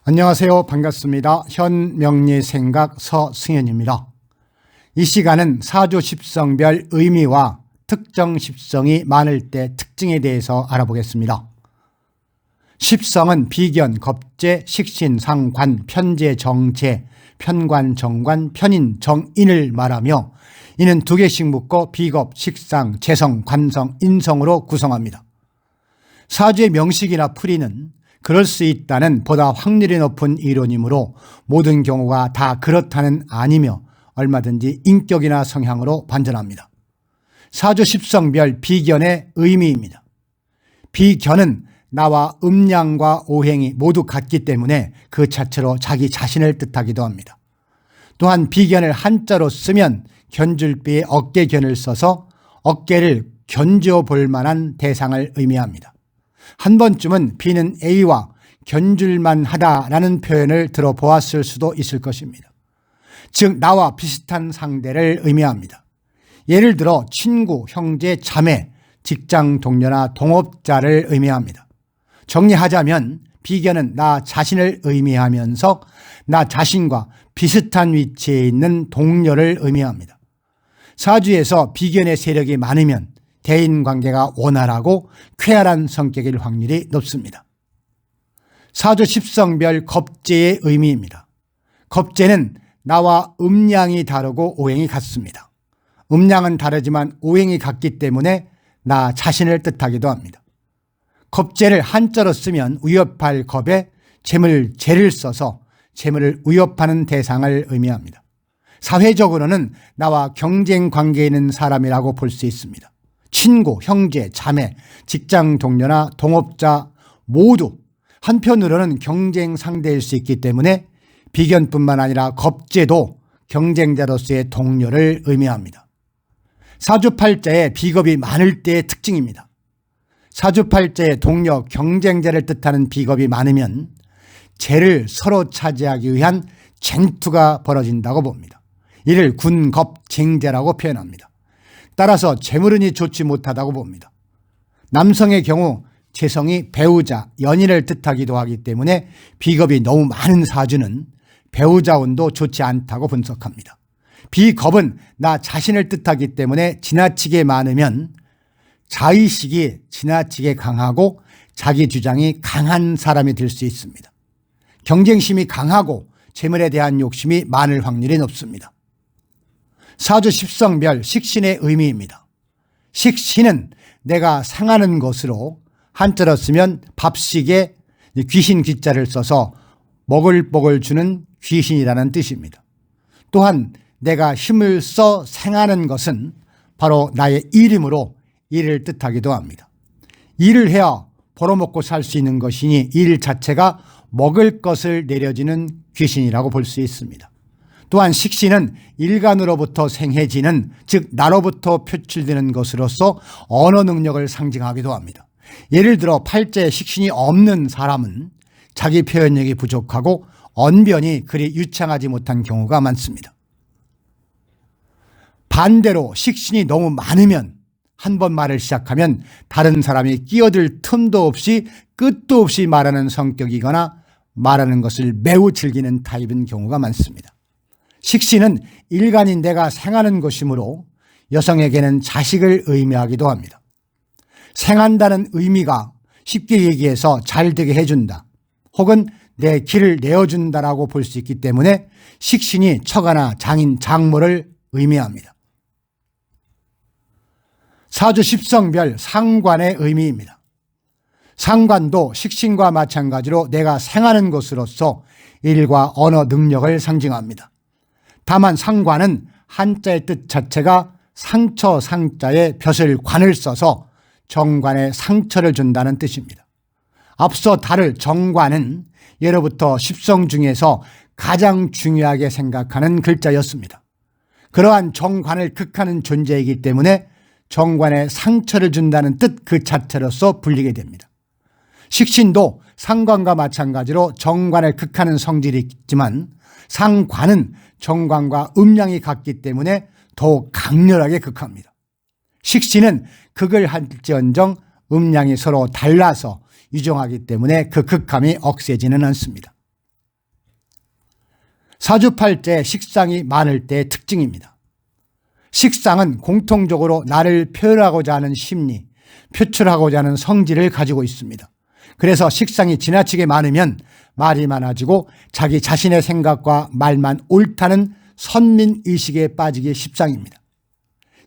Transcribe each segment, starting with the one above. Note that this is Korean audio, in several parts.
안녕하세요. 반갑습니다. 현명리생각 서승현입니다. 이 시간은 사주 십성별 의미와 특정 십성이 많을 때 특징에 대해서 알아보겠습니다. 십성은 비견, 겁재, 식신, 상관, 편재, 정재, 편관, 정관, 편인, 정인을 말하며 이는 두 개씩 묶어 비겁, 식상, 재성, 관성, 인성으로 구성합니다. 사주의 명식이나 풀이는 그럴 수 있다는 보다 확률이 높은 이론이므로 모든 경우가 다 그렇다는 아니며 얼마든지 인격이나 성향으로 반전합니다. 사주 십성별 비견의 의미입니다. 비견은 나와 음양과 오행이 모두 같기 때문에 그 자체로 자기 자신을 뜻하기도 합니다. 또한 비견을 한자로 쓰면 견줄비에 어깨견을 써서 어깨를 견주어 볼 만한 대상을 의미합니다. 한 번쯤은 B는 A와 견줄만 하다라는 표현을 들어보았을 수도 있을 것입니다. 즉 나와 비슷한 상대를 의미합니다. 예를 들어 친구, 형제, 자매, 직장 동료나 동업자를 의미합니다. 정리하자면 비견은 나 자신을 의미하면서 나 자신과 비슷한 위치에 있는 동료를 의미합니다. 사주에서 비견의 세력이 많으면 대인관계가 원활하고 쾌활한 성격일 확률이 높습니다. 사주 십성별 겁재의 의미입니다. 겁재는 나와 음양이 다르고 오행이 같습니다. 음양은 다르지만 오행이 같기 때문에 나 자신을 뜻하기도 합니다. 겁재를 한자로 쓰면 위협할 겁에 재물재를 써서 재물을 위협하는 대상을 의미합니다. 사회적으로는 나와 경쟁 관계에 있는 사람이라고 볼 수 있습니다. 친구, 형제, 자매, 직장 동료나 동업자 모두 한편으로는 경쟁 상대일 수 있기 때문에 비견뿐만 아니라 겁재도 경쟁자로서의 동료를 의미합니다. 사주팔자에 비겁이 많을 때의 특징입니다. 사주팔자에 동료, 경쟁자를 뜻하는 비겁이 많으면 재를 서로 차지하기 위한 쟁투가 벌어진다고 봅니다. 이를 군겁쟁제라고 표현합니다. 따라서 재물운이 좋지 못하다고 봅니다. 남성의 경우 재성이 배우자, 연인을 뜻하기도 하기 때문에 비겁이 너무 많은 사주는 배우자 운도 좋지 않다고 분석합니다. 비겁은 나 자신을 뜻하기 때문에 지나치게 많으면 자의식이 지나치게 강하고 자기 주장이 강한 사람이 될 수 있습니다. 경쟁심이 강하고 재물에 대한 욕심이 많을 확률이 높습니다. 사주 십성별 식신의 의미입니다. 식신은 내가 상하는 것으로 한자로 쓰면 밥식에 귀신 귀자를 써서 먹을 복을 주는 귀신이라는 뜻입니다. 또한 내가 힘을 써 생하는 것은 바로 나의 일이므로 일을 뜻하기도 합니다. 일을 해야 벌어먹고 살 수 있는 것이니 일 자체가 먹을 것을 내려주는 귀신이라고 볼 수 있습니다. 또한 식신은 일간으로부터 생해지는 즉 나로부터 표출되는 것으로서 언어 능력을 상징하기도 합니다. 예를 들어 팔자에 식신이 없는 사람은 자기 표현력이 부족하고 언변이 그리 유창하지 못한 경우가 많습니다. 반대로 식신이 너무 많으면 한 번 말을 시작하면 다른 사람이 끼어들 틈도 없이 끝도 없이 말하는 성격이거나 말하는 것을 매우 즐기는 타입인 경우가 많습니다. 식신은 일간인 내가 생하는 것이므로 여성에게는 자식을 의미하기도 합니다. 생한다는 의미가 쉽게 얘기해서 잘 되게 해준다 혹은 내 길을 내어준다라고 볼 수 있기 때문에 식신이 처가나 장인, 장모를 의미합니다. 사주 십성별 상관의 의미입니다. 상관도 식신과 마찬가지로 내가 생하는 것으로서 일과 언어 능력을 상징합니다. 다만 상관은 한자의 뜻 자체가 상처 상자에 벼슬 관을 써서 정관에 상처를 준다는 뜻입니다. 앞서 다룰 정관은 예로부터 십성 중에서 가장 중요하게 생각하는 글자였습니다. 그러한 정관을 극하는 존재이기 때문에 정관에 상처를 준다는 뜻 그 자체로서 불리게 됩니다. 식신도 상관과 마찬가지로 정관을 극하는 성질이 있지만 상관은 정관과 음양이 같기 때문에 더욱 강렬하게 극합니다. 식신은 극을 할지언정 음양이 서로 달라서 유정하기 때문에 그 극함이 억세지는 않습니다. 사주팔자에 식상이 많을 때의 특징입니다. 식상은 공통적으로 나를 표현하고자 하는 심리, 표출하고자 하는 성질을 가지고 있습니다. 그래서 식상이 지나치게 많으면 말이 많아지고 자기 자신의 생각과 말만 옳다는 선민의식에 빠지기 십상입니다.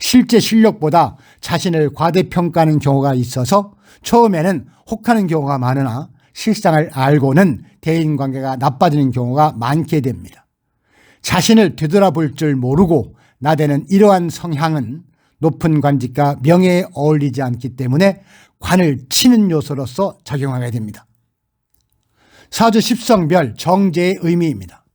실제 실력보다 자신을 과대평가하는 경우가 있어서 처음에는 혹하는 경우가 많으나 실상을 알고는 대인관계가 나빠지는 경우가 많게 됩니다. 자신을 되돌아볼 줄 모르고 나대는 이러한 성향은 높은 관직과 명예에 어울리지 않기 때문에 관을 치는 요소로서 작용하게 됩니다. 사주 십성별 정제의 의미입니다.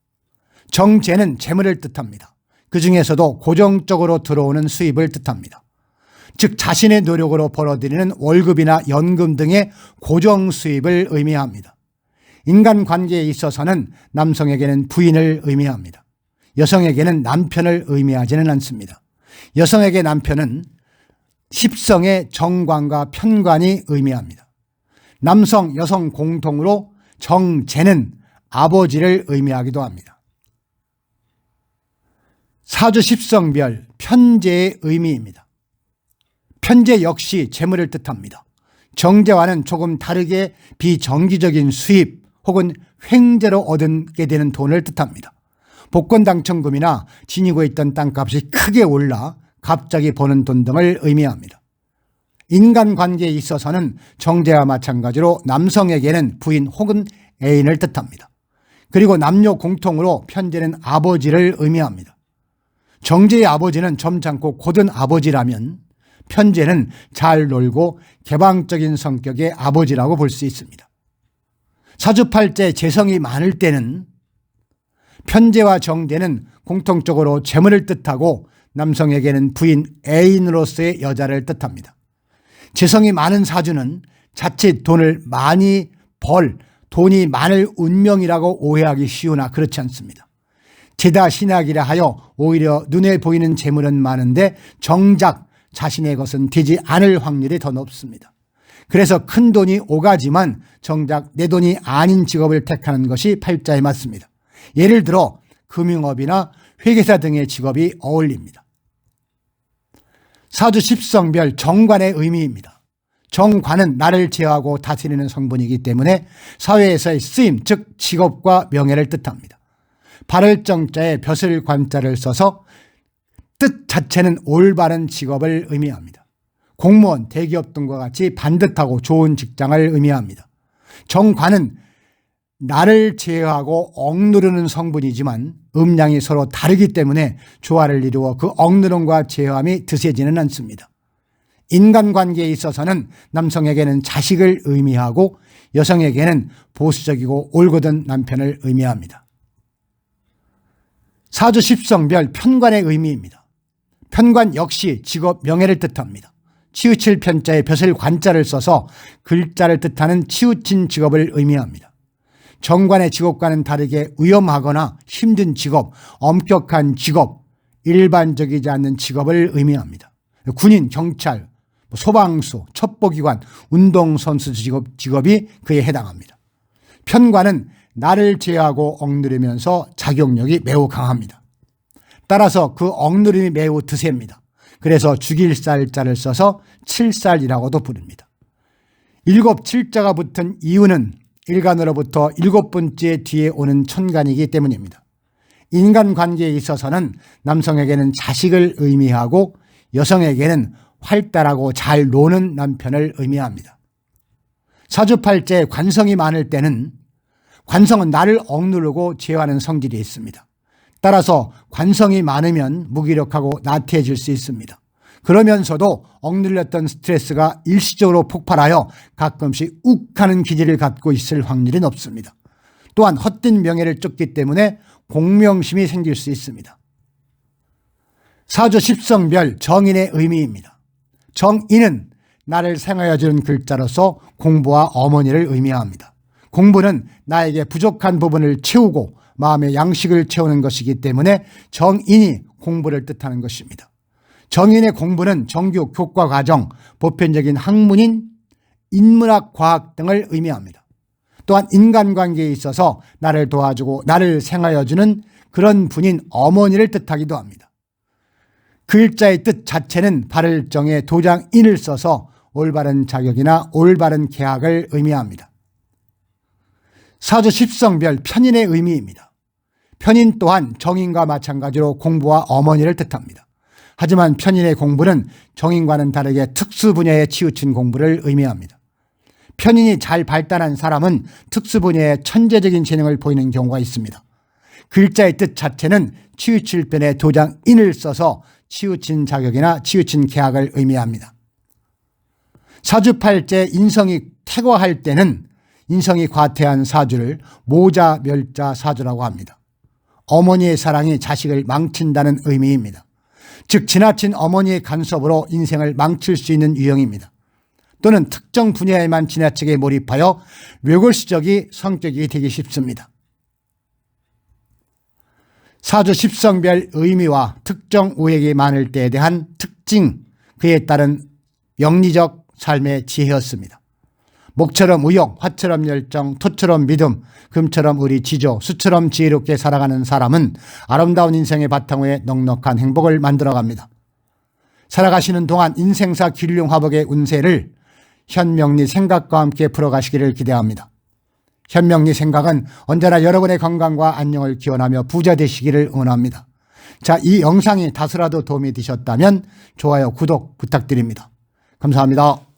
정제는 재물을 뜻합니다. 그 중에서도 고정적으로 들어오는 수입을 뜻합니다. 즉 자신의 노력으로 벌어들이는 월급이나 연금 등의 고정 수입을 의미합니다. 인간관계에 있어서는 남성에게는 부인을 의미합니다. 여성에게는 남편을 의미하지는 않습니다. 여성에게 남편은 십성의 정관과 편관이 의미합니다. 남성, 여성 공통으로 정제는 아버지를 의미하기도 합니다. 사주 십성별 편제의 의미입니다. 편제 역시 재물을 뜻합니다. 정제와는 조금 다르게 비정기적인 수입 혹은 횡재로 얻게 되는 돈을 뜻합니다. 복권 당첨금이나 지니고 있던 땅값이 크게 올라 갑자기 버는 돈 등을 의미합니다. 인간관계에 있어서는 정제와 마찬가지로 남성에게는 부인 혹은 애인을 뜻합니다. 그리고 남녀 공통으로 편제는 아버지를 의미합니다. 정제의 아버지는 점잖고 고든 아버지라면 편제는 잘 놀고 개방적인 성격의 아버지라고 볼 수 있습니다. 사주팔자에 재성이 많을 때는 편제와 정제는 공통적으로 재물을 뜻하고 남성에게는 부인, 애인으로서의 여자를 뜻합니다. 재성이 많은 사주는 자칫 돈을 많이 돈이 많을 운명이라고 오해하기 쉬우나 그렇지 않습니다. 제다 신약이라 하여 오히려 눈에 보이는 재물은 많은데 정작 자신의 것은 되지 않을 확률이 더 높습니다. 그래서 큰 돈이 오가지만 정작 내 돈이 아닌 직업을 택하는 것이 팔자에 맞습니다. 예를 들어 금융업이나 회계사 등의 직업이 어울립니다. 사주 십성별 정관의 의미입니다. 정관은 나를 제어하고 다스리는 성분이기 때문에 사회에서의 쓰임, 즉 직업과 명예를 뜻합니다. 발을정자에 벼슬 관자를 써서 뜻 자체는 올바른 직업을 의미합니다. 공무원, 대기업 등과 같이 반듯하고 좋은 직장을 의미합니다. 정관은 나를 제어하고 억누르는 성분이지만 음양이 서로 다르기 때문에 조화를 이루어 그 억누름과 제어함이 드세지는 않습니다. 인간관계에 있어서는 남성에게는 자식을 의미하고 여성에게는 보수적이고 올곧은 남편을 의미합니다. 사주 십성별 편관의 의미입니다. 편관 역시 직업 명예를 뜻합니다. 치우칠 편자에 벼슬 관자를 써서 글자를 뜻하는 치우친 직업을 의미합니다. 정관의 직업과는 다르게 위험하거나 힘든 직업, 엄격한 직업, 일반적이지 않는 직업을 의미합니다. 군인, 경찰, 소방수, 첩보기관, 운동선수 직업이 그에 해당합니다. 편관은 나를 제어하고 억누르면서 작용력이 매우 강합니다. 따라서 그 억누름이 매우 드셉니다. 그래서 죽일 쌀자를 써서 칠살이라고도 부릅니다. 7자가 붙은 이유는 일간으로부터 7번째 뒤에 오는 천간이기 때문입니다. 인간관계에 있어서는 남성에게는 자식을 의미하고 여성에게는 활달하고 잘 노는 남편을 의미합니다. 사주팔자에 관성이 많을 때는 관성은 나를 억누르고 제어하는 성질이 있습니다. 따라서 관성이 많으면 무기력하고 나태해질 수 있습니다. 그러면서도 억눌렸던 스트레스가 일시적으로 폭발하여 가끔씩 욱하는 기질을 갖고 있을 확률이 높습니다. 또한 헛된 명예를 쫓기 때문에 공명심이 생길 수 있습니다. 사주 십성별 정인의 의미입니다. 정인은 나를 생하여 주는 글자로서 공부와 어머니를 의미합니다. 공부는 나에게 부족한 부분을 채우고 마음의 양식을 채우는 것이기 때문에 정인이 공부를 뜻하는 것입니다. 정인의 공부는 정규 교과 과정, 보편적인 학문인 인문학, 과학 등을 의미합니다. 또한 인간관계에 있어서 나를 도와주고 나를 생하여 주는 그런 분인 어머니를 뜻하기도 합니다. 글자의 뜻 자체는 발을정에 도장인을 써서 올바른 자격이나 올바른 계약을 의미합니다. 사주 십성별 편인의 의미입니다. 편인 또한 정인과 마찬가지로 공부와 어머니를 뜻합니다. 하지만 편인의 공부는 정인과는 다르게 특수 분야에 치우친 공부를 의미합니다. 편인이 잘 발달한 사람은 특수 분야에 천재적인 재능을 보이는 경우가 있습니다. 글자의 뜻 자체는 치우칠 편에 도장인을 써서 치우친 자격이나 치우친 계약을 의미합니다. 사주팔제 인성이 태거할 때는 인성이 과태한 사주를 모자 멸자 사주라고 합니다. 어머니의 사랑이 자식을 망친다는 의미입니다. 즉 지나친 어머니의 간섭으로 인생을 망칠 수 있는 유형입니다. 또는 특정 분야에만 지나치게 몰입하여 외골수적이 성격이 되기 쉽습니다. 사주 십성별 의미와 특정 우액이 많을 때에 대한 특징, 그에 따른 영리적 삶의 지혜였습니다. 목처럼 의욕, 화처럼 열정, 토처럼 믿음, 금처럼 의리, 지조, 수처럼 지혜롭게 살아가는 사람은 아름다운 인생의 바탕 위에 넉넉한 행복을 만들어갑니다. 살아가시는 동안 인생사 길흉화복의 운세를 현명리 생각과 함께 풀어가시기를 기대합니다. 현명리 생각은 언제나 여러분의 건강과 안녕을 기원하며 부자 되시기를 응원합니다. 자, 이 영상이 다소라도 도움이 되셨다면 좋아요, 구독 부탁드립니다. 감사합니다.